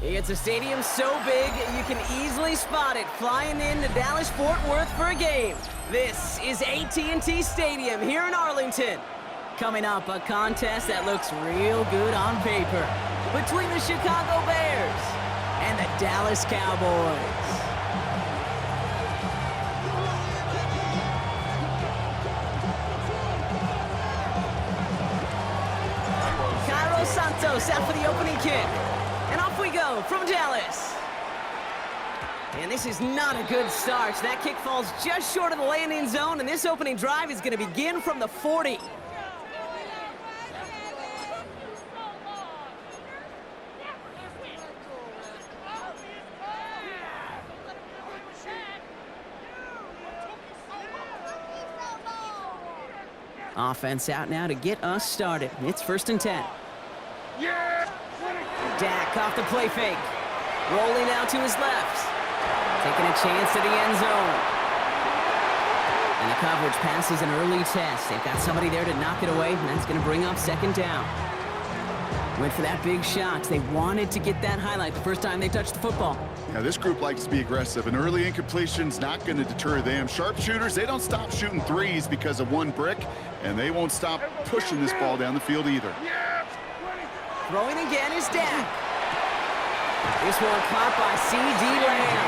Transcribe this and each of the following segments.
It's a stadium so big, you can easily spot it flying into Dallas-Fort Worth for a game. This is AT&T Stadium here in Arlington. Coming up, a contest that looks real good on paper between the Chicago Bears and the Dallas Cowboys. Santos out for the opening kick. And off we go from Dallas. And this is not a good start. That kick falls just short of the landing zone, and this opening drive is going to begin from the 40. Offense out now to get us started. It's 1st and 10. Dak off the play fake. Rolling out to his left. Taking a chance to the end zone. And the coverage passes an early test. They've got somebody there to knock it away, and that's going to bring up 2nd down. Went for that big shot. They wanted to get that highlight the first time they touched the football. Yeah, this group likes to be aggressive. An early incompletion's not going to deter them. Sharpshooters, they don't stop shooting threes because of one brick, and they won't stop pushing this ball down the field either. Throwing again is Dak. This one caught by C.D. Lamb.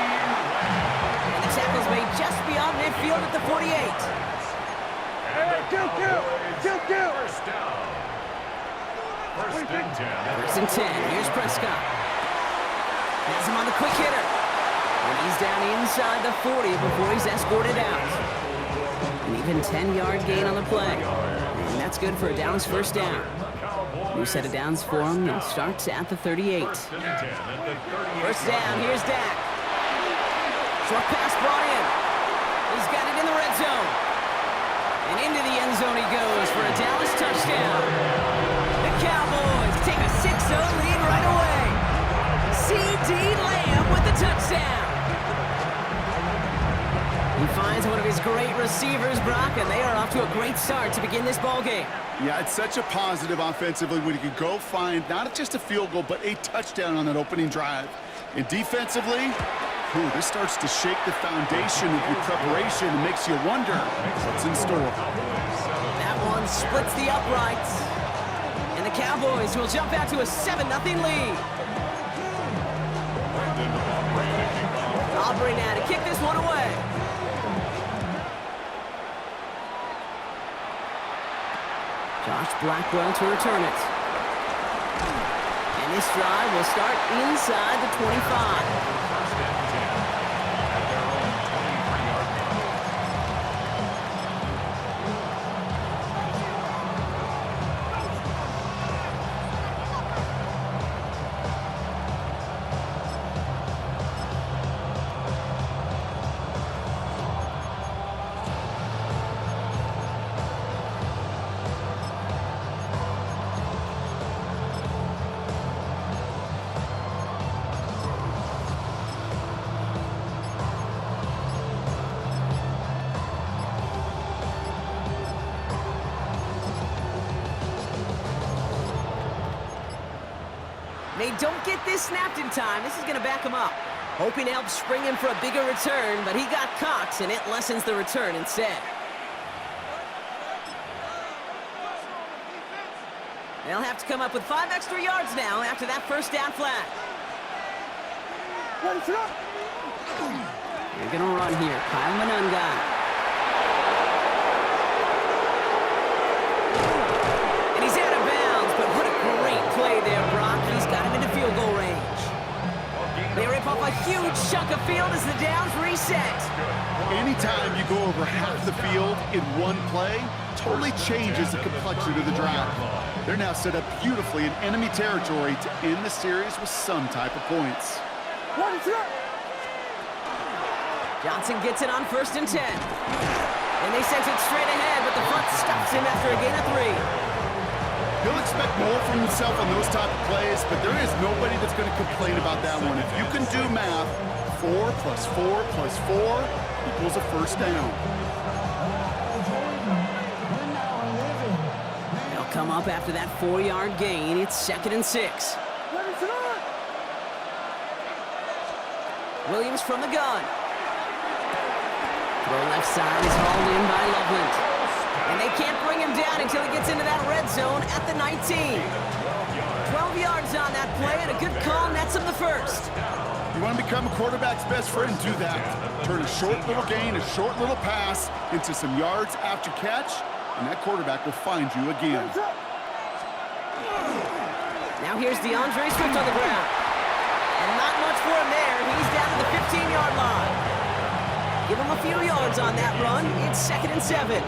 And the tackle's made just beyond midfield at the 48. First down. First and 10. 1st and 10. Here's Prescott. Has him on the quick hitter. And he's down inside the 40 before he's escorted out. An even 10-yard gain on the play. And that's good for a Dallas 1st down. New set of downs for him, and starts at the 38. 1st down, here's Dak. Short pass brought in. He's got it in the red zone. And into the end zone he goes for a Dallas touchdown. The Cowboys take a 6-0 lead right away. C.D. Lamb with the touchdown. He finds one of his great receivers, Brock, and they are off to a great start to begin this ball game. Yeah, it's such a positive offensively when you can go find not just a field goal, but a touchdown on that opening drive. And defensively, this starts to shake the foundation of your preparation and makes you wonder what's in store. That one splits the uprights. And the Cowboys will jump out to a 7-0 lead. Aubrey now to kick this one away. Josh Blackwell to return it. And this drive will start inside the 25. They don't get this snapped in time. This is going to back him up. Hoping to help spring him for a bigger return, but he got caught, and it lessens the return instead. They'll have to come up with 5 extra yards now after that 1st down flag. They're going to run here. Kyle Manunga. And he's out of bounds, but what a great play there, Brock. He's got him into field goal range. They rip off a huge chunk of field as the downs reset. Anytime you go over half the field in one play, totally changes the complexion of the drive. They're now set up beautifully in enemy territory to end the series with some type of points. Johnson gets it on 1st and 10. And they sent it straight ahead, but the front stops him after a gain of 3. He'll expect more from himself on those type of plays, but there is nobody that's going to complain about that one. If you can do math, 4 plus 4 plus 4 equals a 1st down. They'll come up after that 4-yard gain. It's 2nd and 6. Williams from the gun. Throw left side is hauled in by Loveland. And they can't bring him down until he gets into that red zone at the 19. 12 yards on that play, and a good call nets him the first. You want to become a quarterback's best friend, do that. Turn a short little gain, a short little pass into some yards after catch, and that quarterback will find you again. Now here's DeAndre Swift on the ground. And not much for him there. He's down to the 15-yard line. Give him a few yards on that run. It's 2nd and 7.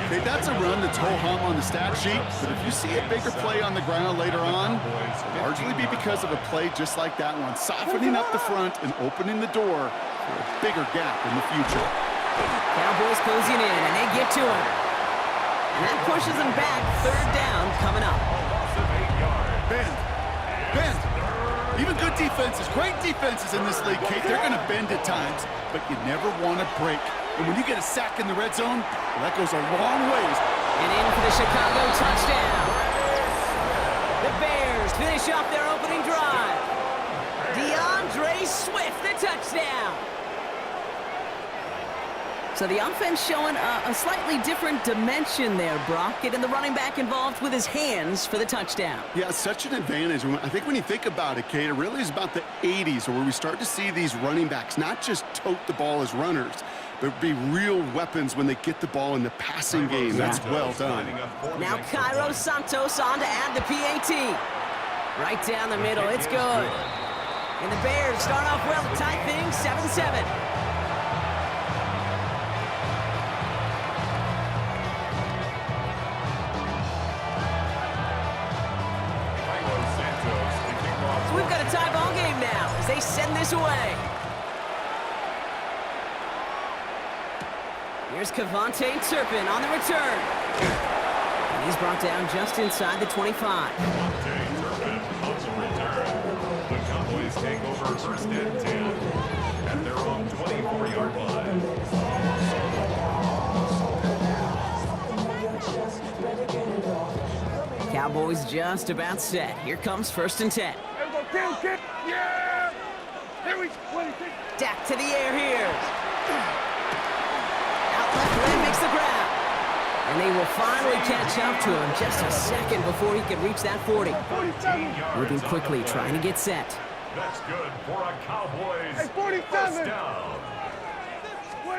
Okay, that's a run that's ho-hum on the stat sheet, but if you see a bigger play on the ground later on, it'll largely be because of a play just like that one, softening up the front and opening the door for a bigger gap in the future. Cowboys closing in, and they get to him. And that pushes them back. 3rd down coming up. Bend. Even good defenses, great defenses in this league, Kate, they're going to bend at times, but you never want to break. And when you get a sack in the red zone, well, that goes a long ways. And in for the Chicago touchdown. The Bears finish off their opening drive. DeAndre Swift, the touchdown. So the offense showing a slightly different dimension there, Brock. Getting the running back involved with his hands for the touchdown. Yeah, such an advantage. I think when you think about it, Kate, it really is about the 80s where we start to see these running backs not just tote the ball as runners, but be real weapons when they get the ball in the passing game. That's well done. Now Cairo Santos on to add the PAT. Right down the middle, it's good. And the Bears start off well to tie things 7-7. So we've got a tie ball game now as they send this away. Here's Kevontae Turpin on the return. And he's brought down just inside the 25. The Cowboys take over 1st and 10 at their own 24-yard line. Cowboys just about set. Here comes 1st and 10. Yeah! There we go. Dak to the air here. Out left leg makes the grab. And they will finally catch up to him just a second before he can reach that 40. Moving quickly, trying to get set. That's good for a Cowboys. Hey, 47. 1st down.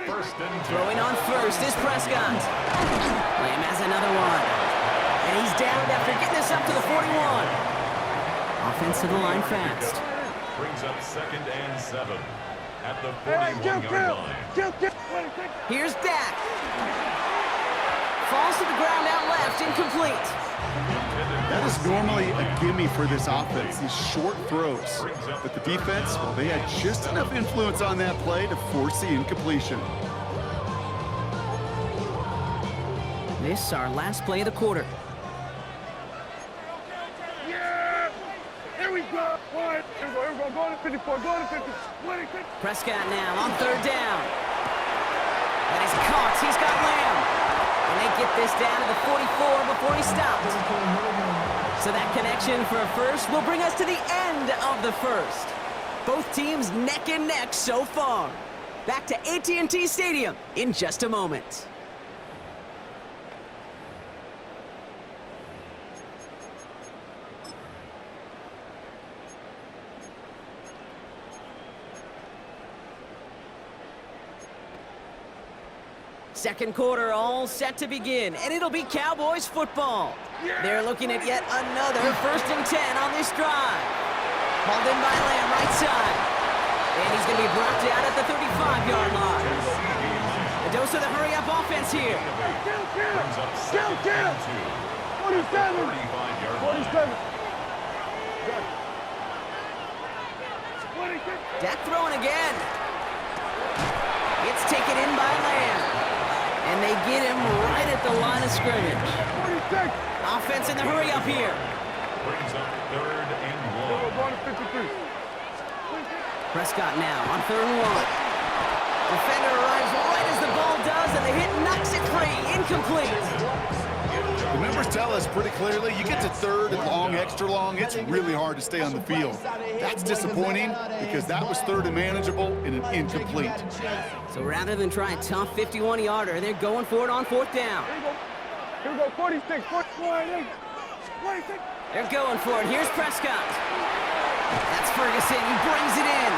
1st and 10. Throwing on first is Prescott. Lamb has another one. And he's down after getting this up to the 41. Offense to the line fast. Brings up 2nd and 7 at the 41-yard line. Here's Dak. Falls to the ground out left, incomplete. That is normally a gimme for this offense, these short throws. But the defense, well, they had just enough influence on that play to force the incompletion. This our last play of the quarter. Yeah! Here we go. Here we go. Go to 54. Go to 50. Prescott now on 3rd down. That is caught. He's got Lamb. And they get this down to the 44 before he stops. So that connection for a first will bring us to the end of the first. Both teams neck and neck so far. Back to AT&T Stadium in just a moment. Second quarter all set to begin, and it'll be Cowboys football. They're looking at yet another 1st and 10 on this drive. Hauled in by Lamb, right side. And he's going to be brought down at the 35-yard line. A dose of the hurry-up offense here. Kill! 47! 47! Dak throwing again. It's taken in by Lamb. And they get him right at the line of scrimmage. Offense in the hurry-up here. Brings up 3rd and 1. Prescott now on 3rd and 1. Defender arrives right as the ball does, and the hit knocks it free. Incomplete. The numbers tell us pretty clearly, you get to third and long, extra long, it's really hard to stay on the field. That's disappointing because that was third and manageable and an incomplete. So rather than try a tough 51-yarder, they're going for it on fourth down. Here we go, 46, 46. They're going for it. Here's Prescott. That's Ferguson. He brings it in.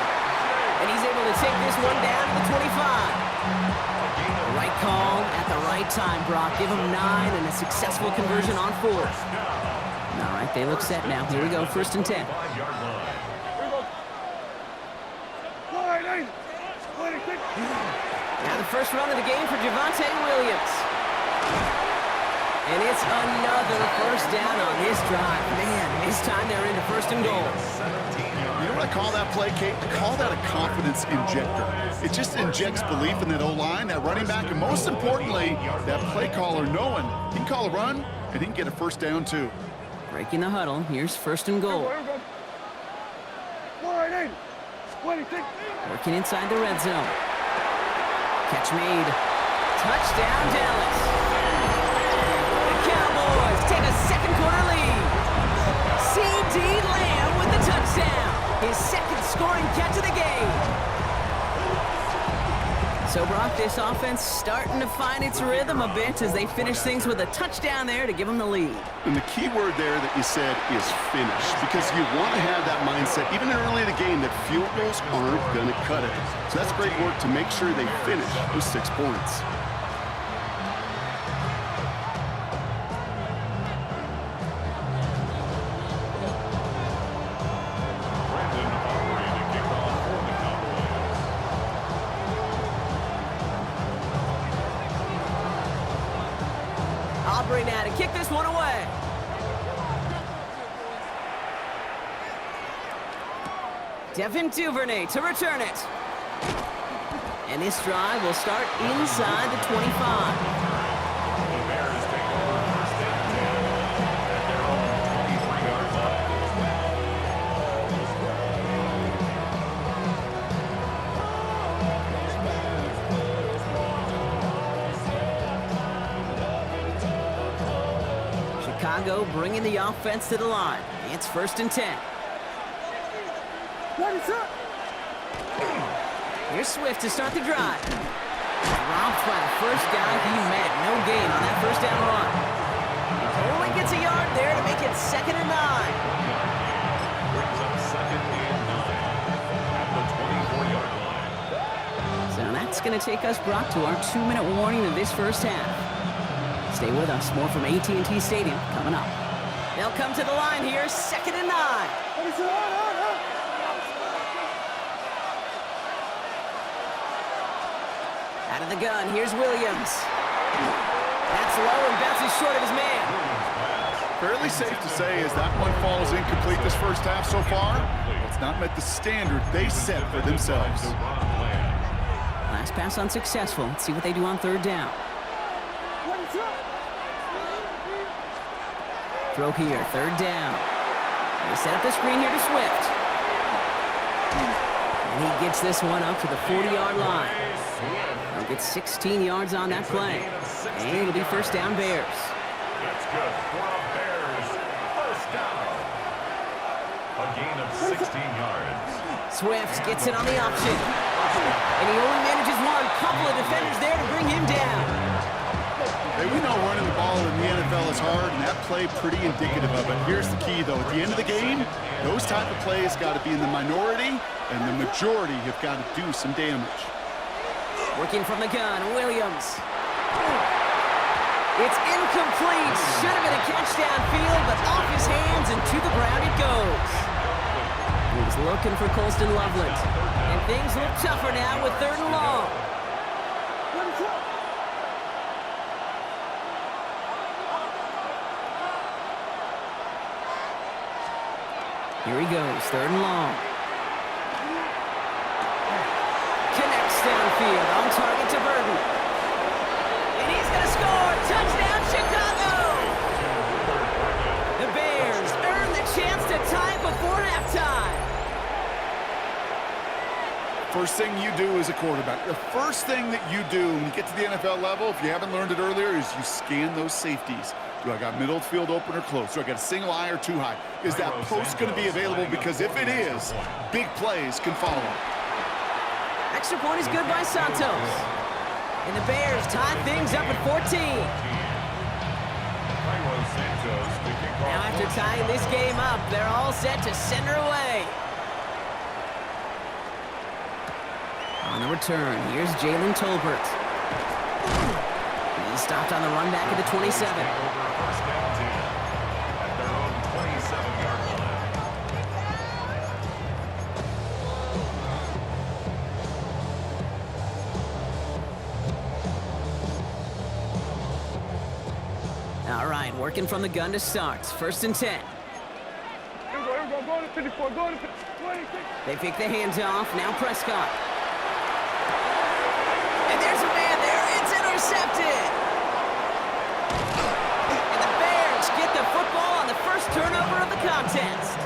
And he's able to take this one down to the 25. Right call at the right time, Brock. Give him 9 and a successful conversion on fourth. All right, they look set now. Here we go, 1st and 10. Here we go. 26. Now the first run of the game for Javonte Williams. And it's another first down on this drive. Man, this time they're into 1st and goal. You know what I call that play, Kate? I call that a confidence injector. It just injects belief in that O-line, that running back, and most importantly, that play caller knowing he can call a run and he can get a first down too. Breaking the huddle. Here's 1st and goal. Here we go. 26. Working inside the red zone. Catch made. Touchdown, Dallas. The Cowboys take a second quarter lead. C.D. Lamb with the touchdown. His second scoring catch of the game. So, Brock, this offense starting to find its rhythm a bit as they finish things with a touchdown there to give them the lead. And the key word there that you said is finish, because you want to have that mindset, even early in the game, that field goals aren't going to cut it. So that's great work to make sure they finish with 6 points. Aubrey now to kick this one away. Devin Duvernay to return it. And this drive will start inside the 25. The Bears take over 1st and 10 at their own 23-yard line. Chicago bringing the offense to the line. It's 1st and 10. Here's Swift to start the drive. Robbed by the first guy he met. No gain on that first down run. Only gets a yard there to make it 2nd and 9. Brings up 2nd and 9 at the 24-yard line. So that's going to take us, Brock, to our 2-minute warning of this first half. Stay with us. More from AT&T Stadium coming up. They'll come to the line here. 2nd and 9. Out of the gun, here's Williams. That's low and bounces short of his man. Fairly safe to say as that one falls incomplete this first half so far, it's not met the standard they set for themselves. Last pass unsuccessful. Let's see what they do on 3rd down. Throw here, 3rd down. They set up the screen here to Swift. And he gets this one up to the 40-yard line. He'll get 16 yards on that play. And it'll be 1st down Bears. That's good for the Bears. 1st down. A gain of 16 yards. Swift gets it on the option. And he only manages one. Couple of defenders there to bring him down. Hey, we know running the ball in the NFL is hard, and that play pretty indicative of it. Here's the key, though. At the end of the game, those type of plays got to be in the minority, and the majority have got to do some damage. Working from the gun, Williams. It's incomplete. Should have been a catch downfield, but off his hands and to the ground it goes. He was looking for Colston Loveland. And things look tougher now with 3rd and long. Here he goes, 3rd and long. Connects downfield, on target to Burton. And he's going to score! Touchdown, Chicago! The Bears earn the chance to tie before halftime. First thing you do as a quarterback, the first thing that you do when you get to the NFL level, if you haven't learned it earlier, is you scan those safeties. Do I got middle field open or close? Do I got a single eye or too high? Is that post going to be available? Because if it is, big plays can follow. Extra point is good by Santos. And the Bears tie things up at 14. Now after tying this game up, they're all set to send her away. On the return, here's Jalen Tolbert. He's stopped on the run back at the 27. All right, working from the gun to start. 1st and 10. Here we go, go to 54, go to 26. They pick the hands off. Now Prescott. And there's a man there. It's intercepted. And the Bears get the football on the first turnover of the contest.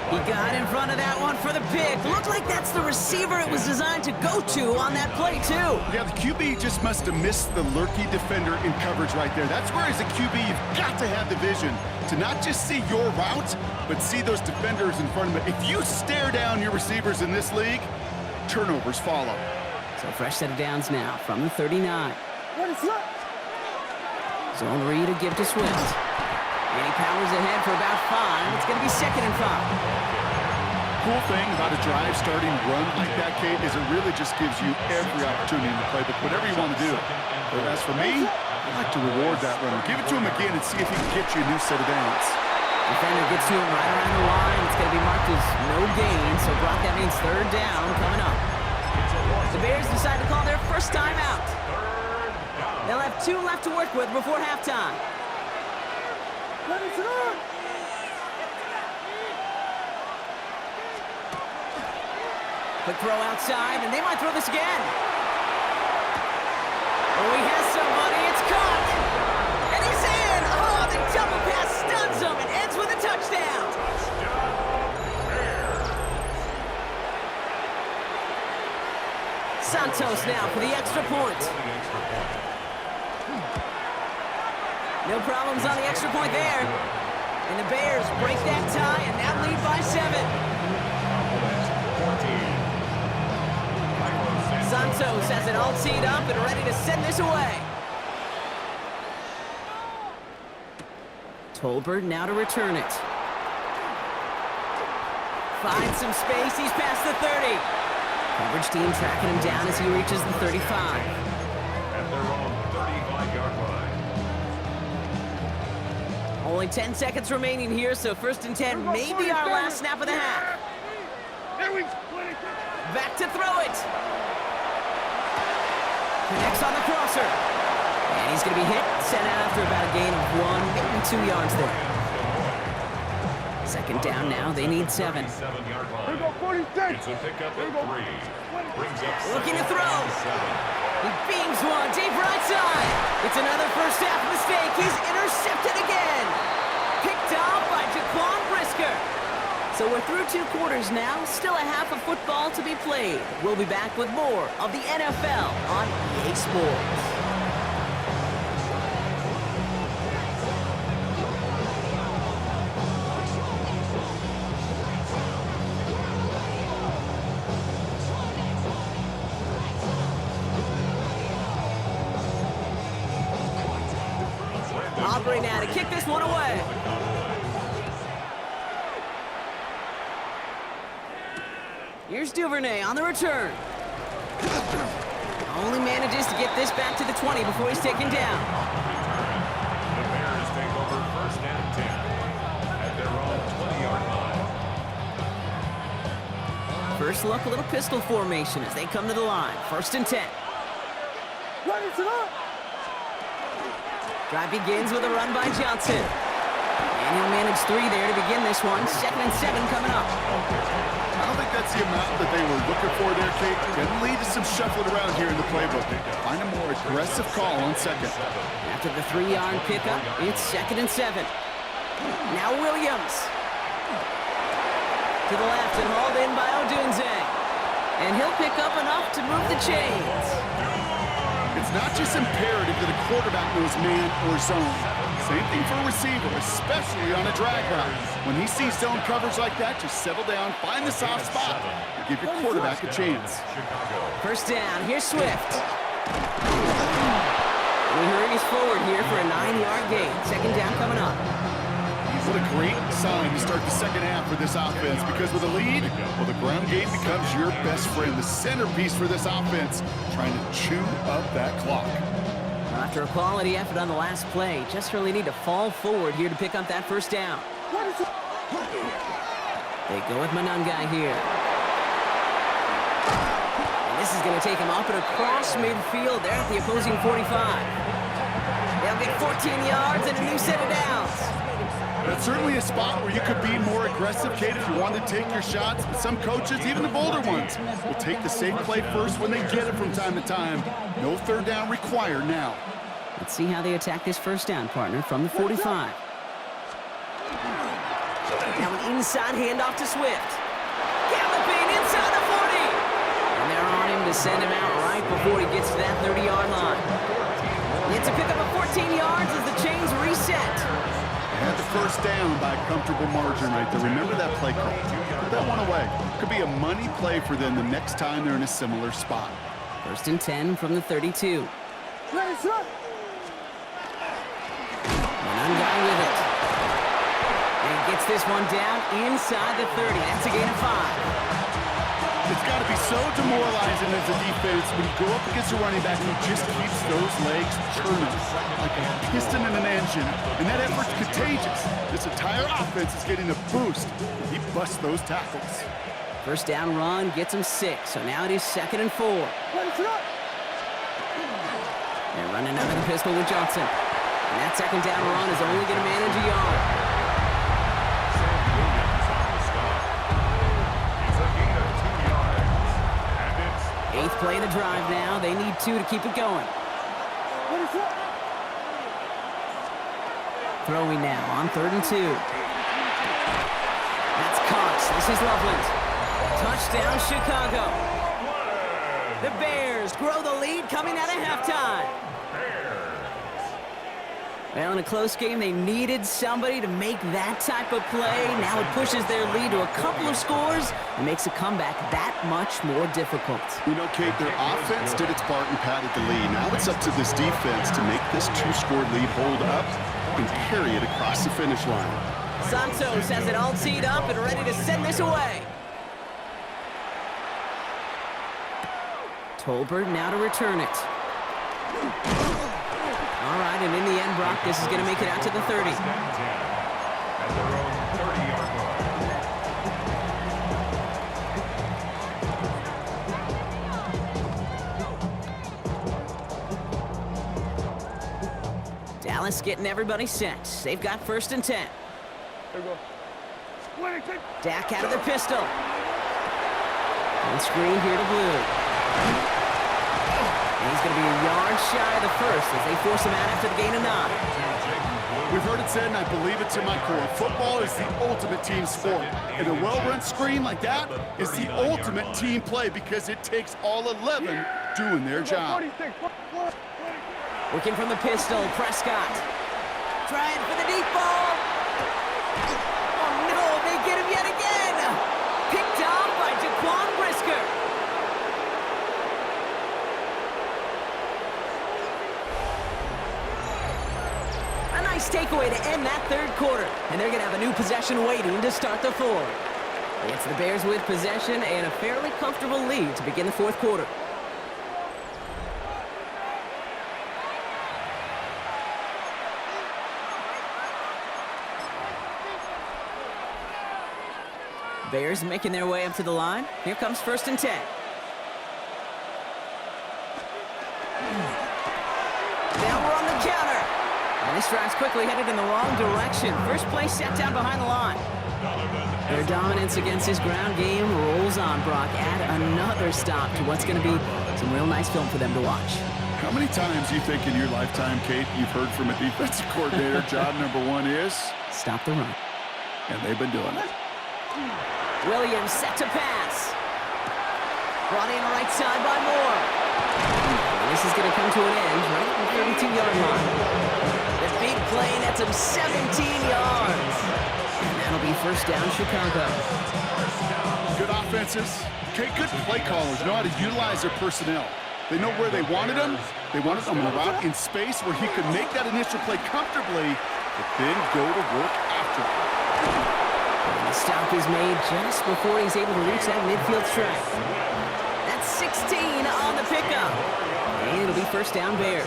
He got in front of that one for the pick. Looked like that's the receiver it was designed to go to on that play, too. Yeah, the QB just must have missed the lurky defender in coverage right there. That's where, as a QB, you've got to have the vision to not just see your route, but see those defenders in front of it. If you stare down your receivers in this league, turnovers follow. So fresh set of downs now from the 39. What is that? Zone read to give to Swift. And he powers ahead for about 5. It's going to be 2nd and 5. Cool thing about a drive starting run like that, Kate, is it really just gives you every opportunity in the playbook, whatever you want to do. But as for me, I like to reward that runner. Give it to him again and see if he can get you a new set of downs. Defender gets to him right around the line. It's going to be marked as no gain, so Brock, that means 3rd down coming up. The Bears decide to call their first timeout. They'll have 2 left to work with before halftime. Let it run! Quick throw outside, and they might throw this again. Oh, he has somebody. It's caught. And he's in. Oh, the double pass stuns him and ends with a touchdown. Santos now for the extra point. No problems on the extra point there. And the Bears break that tie and now lead by 7. Santos has it all teed up and ready to send this away. Tolbert now to return it. Finds some space. He's past the 30. Coverage team tracking him down as he reaches the 35. At their own 35-yard line. Only 10 seconds remaining here, so 1st and 10 may be our last snap of the half. There we go. Back to throw it. Connects on the crosser. And he's going to be hit, sent out after about a gain of 1, maybe 2 yards there. 2nd down now. They need 7. 7-yard line. Here we go, 46. It's a pickup at 3. Brings up Looking to throw. 7. He beams one deep right side. It's another first half mistake. He's intercepted again. Picked off by Jaquan Brisker. So we're through 2 quarters now. Still a half of football to be played. We'll be back with more of the NFL on EA Sports. Aubrey now to kick this one away. Here's Duvernay on the return. Only manages to get this back to the 20 before he's taken down. The Bears take over 1st and 10 at their own 20-yard line. First look, a little pistol formation as they come to the line. 1st and 10. Let it run! Drive begins with a run by Johnson. And he'll manage 3 there to begin this one. 2nd and 7 coming up. I don't think that's the amount that they were looking for there, Kate. Can lead to some shuffling around here in the playbook. Find a more aggressive call on 2nd. After the 3-yard pickup, it's 2nd and 7. Now Williams. To the left and hauled in by Odunze. And he'll pick up enough to move the chains. It's It's not just imperative that a quarterback knows man or zone. Same thing for a receiver, especially on a drag route. When he sees zone coverage like that, just settle down, find the soft spot, and give your quarterback a chance. First down, here's Swift. He hurries forward here for a 9-yard gain. Second down coming up. What a great sign to start the second half for this offense, because with a lead, well, the ground game becomes your best friend, the centerpiece for this offense, trying to chew up that clock. After a quality effort on the last play, just really need to fall forward here to pick up that first down. They go with Manungai here. And this is going to take him up and across midfield there at the opposing 45. They'll get 14 yards and a new set of downs. That's certainly a spot where you could be more aggressive, Kate, if you wanted to take your shots. But some coaches, even the bolder ones, will take the safe play first when they get it from time to time. No third down required now. Let's see how they attack this first down, partner, from the 45. Now an inside handoff to Swift. Galloping inside the 40. And they're on him to send him out right before he gets to that 30-yard line. It's a pickup of 14 yards as the chains reset. They had the first down by a comfortable margin right there. Remember that play call. Put that one away. Could be a money play for them the next time they're in a similar spot. First and 10 from the 32. Manungai with it. And gets this one down inside the 30. That's a gain of 5. It's got to be so demoralizing as a defense when you go up against a running back who just keeps those legs churning like a piston in an engine. And that effort's contagious. This entire offense is getting a boost when he busts those tackles. First down run gets him 6. So now it is 2nd and 4. They're running out of the pistol with Johnson. And that second down run is only going to manage a yard. Eighth play of the drive now. They need 2 to keep it going. Throwing now on 3rd and 2. That's Cox. This is Loveland. Touchdown, Chicago. The Bears grow the lead coming out of halftime. Well, in a close game, they needed somebody to make that type of play. Now it pushes their lead to a couple of scores and makes a comeback that much more difficult. You know, Kate, their offense did its part and padded the lead. Now it's up to this defense to make this 2-score lead hold up and carry it across the finish line. Santos has it all teed up and ready to send this away. Tolbert now to return it. All right, and in the end, Brock, this is going to make it out to the 30. At their own 30-yard line. Dallas getting everybody set. They've got 1st and 10. There we go. Dak out of the pistol. On screen here to Blue. And he's going to be a yard shy of the first as they force him out after the gain of 9. We've heard it said, and I believe it to my core, football is the ultimate team sport. And a well-run screen like that is the ultimate team play because it takes all 11 doing their job. Working from the pistol, Prescott. Trying for the deep ball. Oh, no, they get him yet again. Picked off by Jaquan Brisker. A nice takeaway to end that 3rd quarter. And they're going to have a new possession waiting to start the 4th. It's the Bears with possession and a fairly comfortable lead to begin the 4th quarter. Bears making their way up to the line. Here comes 1st and 10. Now we're on the counter. And this drive's quickly headed in the wrong direction. First play set down behind the line. Their dominance against his ground game rolls on, Brock. Add another stop to what's going to be some real nice film for them to watch. How many times do you think in your lifetime, Kate, you've heard from a defensive coordinator, job number 1 is? Stop the run. And they've been doing it. Williams set to pass. Brought in right side by Moore. And this is going to come to an end right at the 32-yard line. The big play nets him 17 yards. And that'll be first down, Chicago. Good offenses. Okay, good play callers know how to utilize their personnel. They know where they wanted him. They wanted him to route in space where he could make that initial play comfortably, but then go to work after it. And the stop is made just before he's able to reach that midfield strike. That's 16 on the pickup. And it'll be first down, Bears.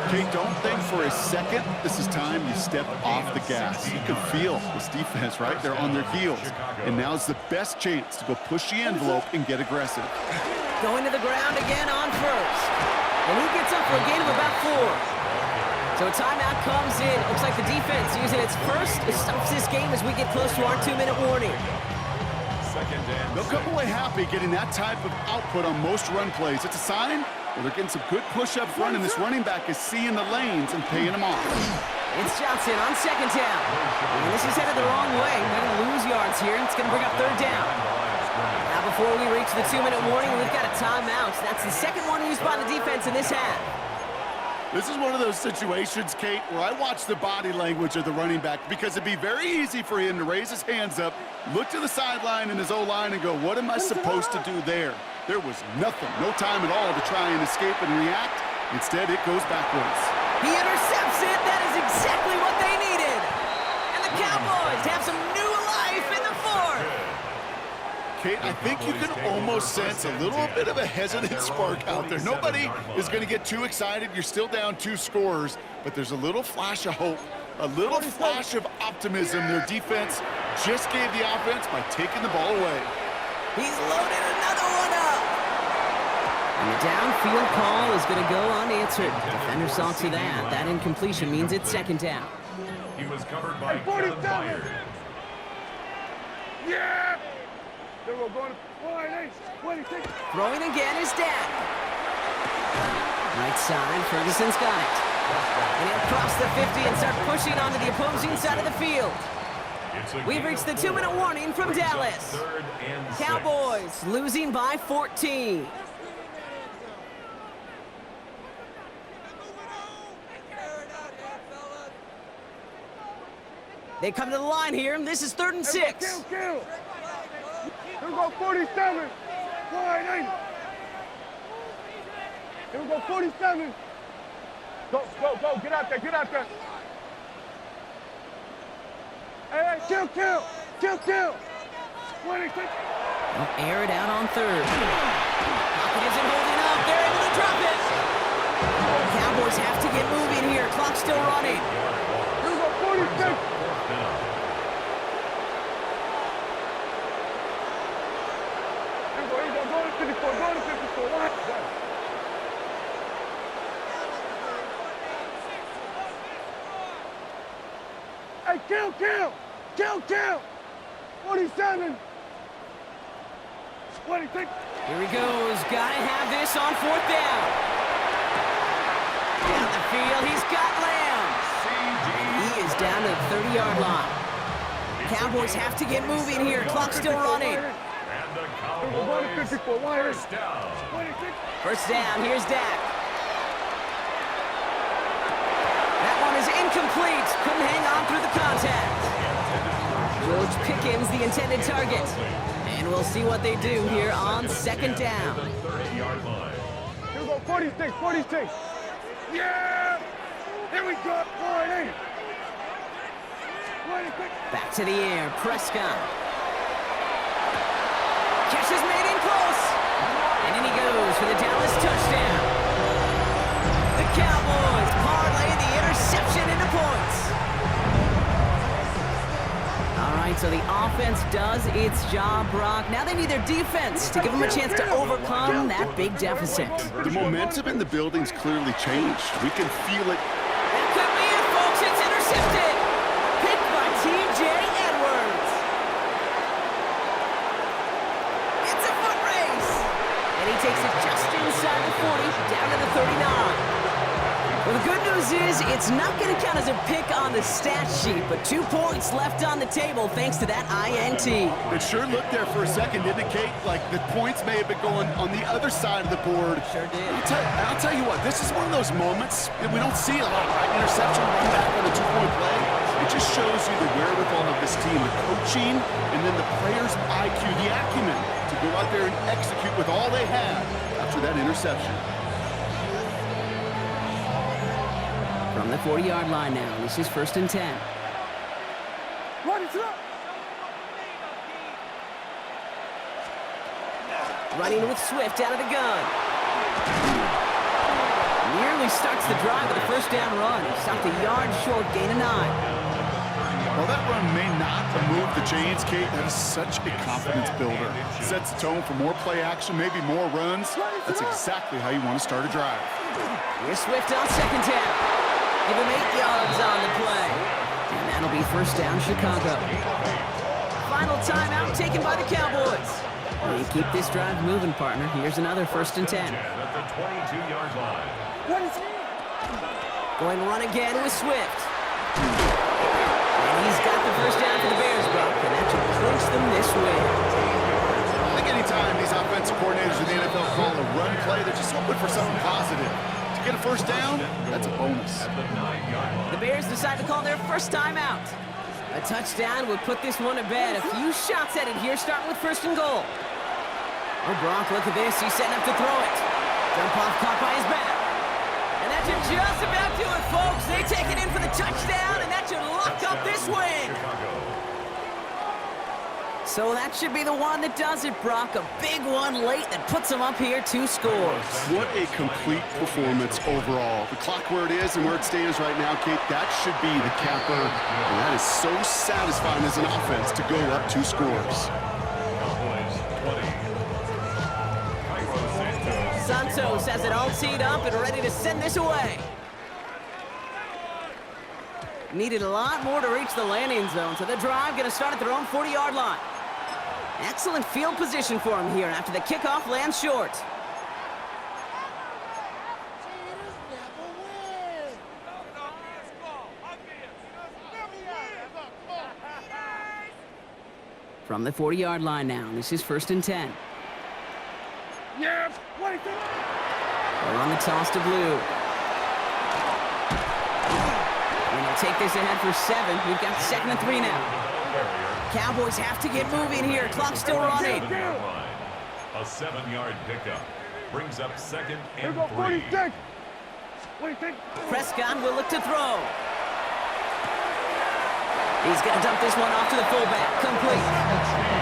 Okay, don't think for a second this is time you step off the gas. You can feel this defense, right? They're on their heels. And now's the best chance to go push the envelope and get aggressive. Going to the ground again on first. And he gets up for a gain of about 4. So a timeout comes in. Looks like the defense using its first stops this game as we get close to our 2-minute warning. They'll come away happy getting that type of output on most run plays. It's a sign well, they're getting some good push up front, and this running back is seeing the lanes and paying them off. It's Johnson on second down. And this is headed the wrong way. They're going to lose yards here. It's going to bring up third down. Now before we reach the 2-minute warning, we've got a timeout. That's the second one used by the defense in this half. This is one of those situations, Kate, where I watch the body language of the running back because it'd be very easy for him to raise his hands up, look to the sideline in his O-line and go, what am I supposed to do there? There was nothing, no time at all to try and escape and react. Instead, it goes backwards. He intercepts it. That is exactly what they needed. And the Cowboys have some new life in the fourth. Kate, I think you can almost sense a little bit of a hesitant spark out there. Nobody is going to get too excited. You're still down 2 scores, but there's a little flash of hope, a little flash of optimism. Their defense just gave the offense by taking the ball away. He's loaded another one up. And the downfield call is going to go unanswered. Defender saw to that. That incompletion means it's second down. He was covered by 47. Myers. Yeah! They were going to 26. Throwing again is Dak. Right side, Ferguson's got it. And he'll cross the 50 and start pushing onto the opposing side of the field. We've reached the 2-minute warning from Dallas. Cowboys losing by 14. They come to the line here. This is 3rd and 6. Kill. Here we go, 47. Wide 8. Here we go, 47. Go. Get out there. Hey, kill. 26. They'll air it out on 3rd. Pocket isn't holding up. They're able to drop it. Cowboys have to get moving here. Clock's still running. Here we go, 46. Go to 54. What? Hey, kill. 47. 26. Here he goes. Gotta have this on 4th down. Down the field, he's got Lamb. He is down to the 30-yard line. Cowboys have to get moving here. Clock's still running. And the Cowboys first down. 26. First down, here's Dak. That one is incomplete. Couldn't hang on through the contact. George Pickens, the intended target. And we'll see what they do here on 2nd down. 30-yard line. Here we go, 46. Yeah! Here we go, 48. 26. Back to the air, Prescott. Catch is made in close. And in he goes for the Dallas touchdown. The Cowboys parlay the interception into points. All right, so the offense does its job, Brock. Now they need their defense to give them a chance to overcome that big deficit. The momentum in the building's clearly changed. We can feel it. That could be it, folks. It's intercepted. Picked by T.J. Edwards. It's a foot race. And he takes it just inside the 40, down to the 39. Well, the good news is it's not going to count as a pick on the stat sheet, but 2 points left on the table thanks to that INT. It sure looked there for a second to indicate like the points may have been going on the other side of the board. Sure did. I'll tell you what, this is one of those moments that we don't see a lot, right? Interception, run back on a 2-point play. It just shows you the wherewithal of this team, the coaching, and then the players' IQ, the acumen to go out there and execute with all they have after that interception. From the 40-yard line now, this is 1st and 10. Run it up. Running with Swift out of the gun. Nearly starts the drive with a 1st down run. He stopped a yard short, gain of 9. Well, that run may not move the chains, Kate. That is such a confidence builder. Sets the tone for more play action, maybe more runs. That's exactly how you want to start a drive. Here's Swift on 2nd down. Give him 8 yards on the play. And that'll be 1st down, Chicago. Final timeout taken by the Cowboys. They keep this drive moving, partner. Here's another 1st and 10. At the 22-yard line. What is it? Going to run again with Swift. And he's got the 1st down for the Bears, Buck, and that should clinch them this win. I think anytime these offensive coordinators in the NFL call a run play, they're just hoping for something positive. To get a 1st down, that's a bonus. The Bears decide to call their 1st timeout. A touchdown would put this one to bed. A few shots at it here, starting with 1st and goal. Oh, Brock, look at this. He's setting up to throw it. Jump off, caught by his back. And that should just about do it, folks. They take it in for the touchdown, and that should lock up this win. So that should be the one that does it, Brock. A big one late that puts them up here 2 scores. What a complete performance overall. The clock where it is and where it stands right now, Kate, that should be the capper. And that is so satisfying as an offense to go up 2 scores. Santos has it all teed up and ready to send this away. Needed a lot more to reach the landing zone, so the drive going to start at their own 40-yard line. Excellent field position for him here after the kickoff lands short. From the 40-yard line now, this is 1st and 10. Yeah. What is it? They're on the toss to Blue. And they'll take this ahead for 7. We've got 2nd and 3 now. Cowboys have to get moving here. Clock's still running. A 7-yard pickup brings up 2nd Here and go 3. 46. What do you think? Prescott will look to throw. He's going to dump this one off to the fullback. Complete.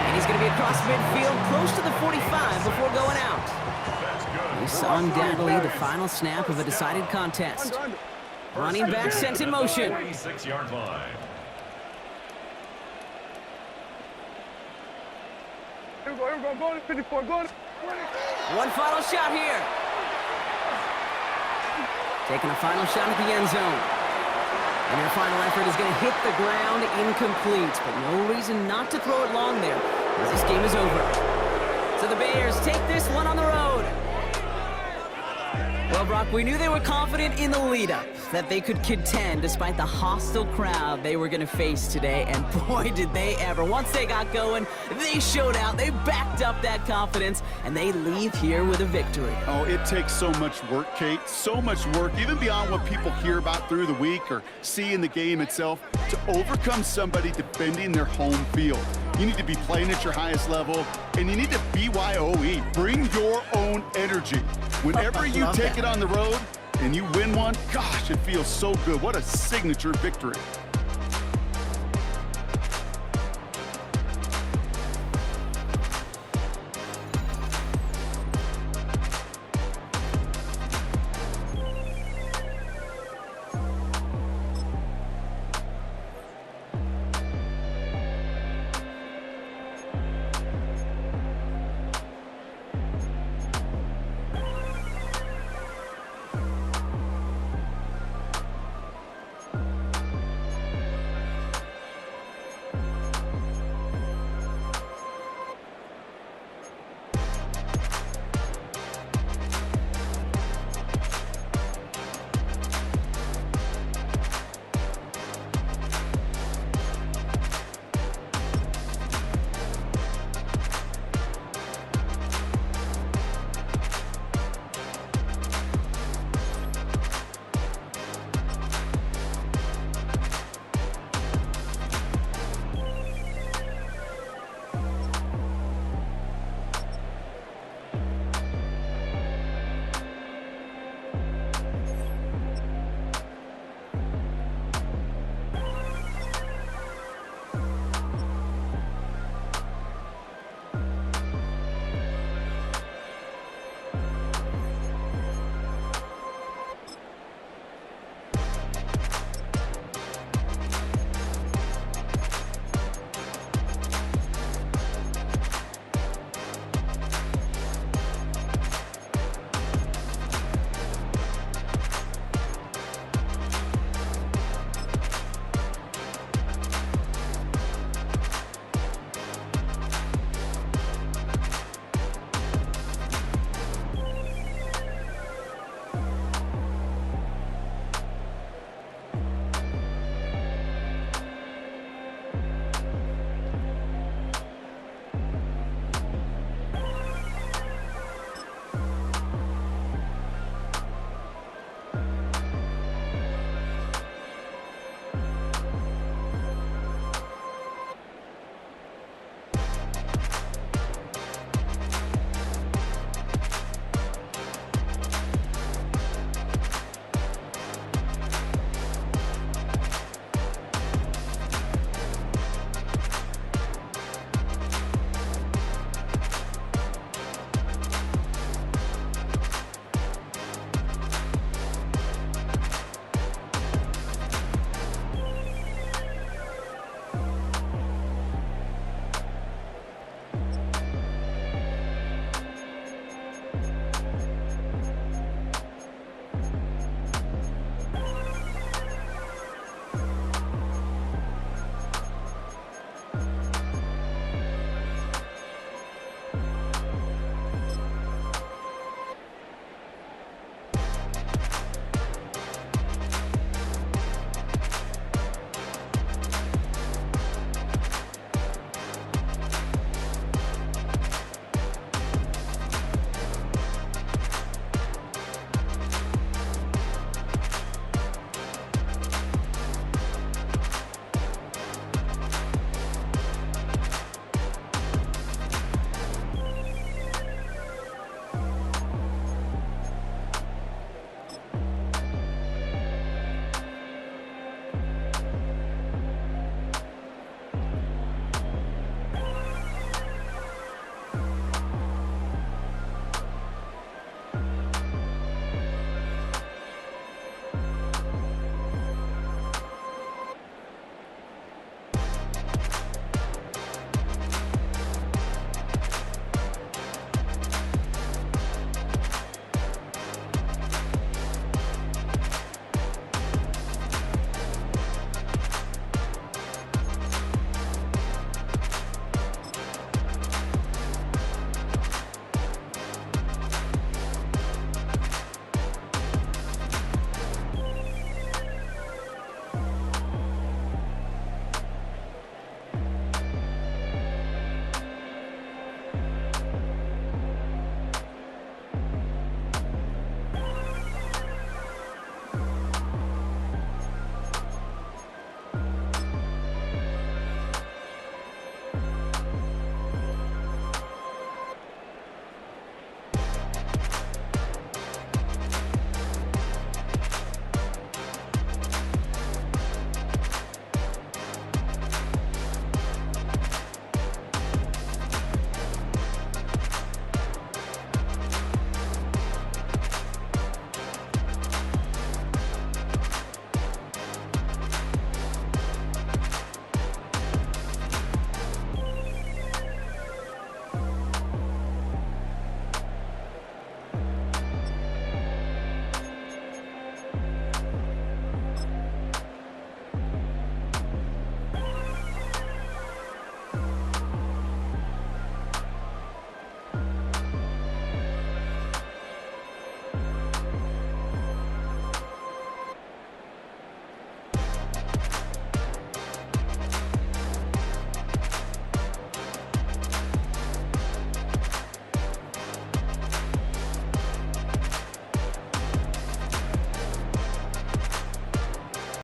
And he's going to be across midfield, close to the 45 before going out. We saw undoubtedly the final snap of a decided contest. Running back sent in motion. 46-yard line. Here we go, go to 54, go to 20. One final shot here. Taking a final shot at the end zone. And their final effort is going to hit the ground incomplete, but no reason not to throw it long there, as this game is over. So the Bears take this one on the road. Well, Brock, we knew they were confident in the lead-up, that they could contend despite the hostile crowd they were going to face today, and boy, did they ever. Once they got going, they showed out, they backed up that confidence, and they leave here with a victory. Oh, it takes so much work, Kate, so much work, even beyond what people hear about through the week or see in the game itself, to overcome somebody defending their home field. You need to be playing at your highest level, and you need to BYOE. Bring your own energy. Whenever you take it on the road and you win one, gosh, it feels so good. What a signature victory.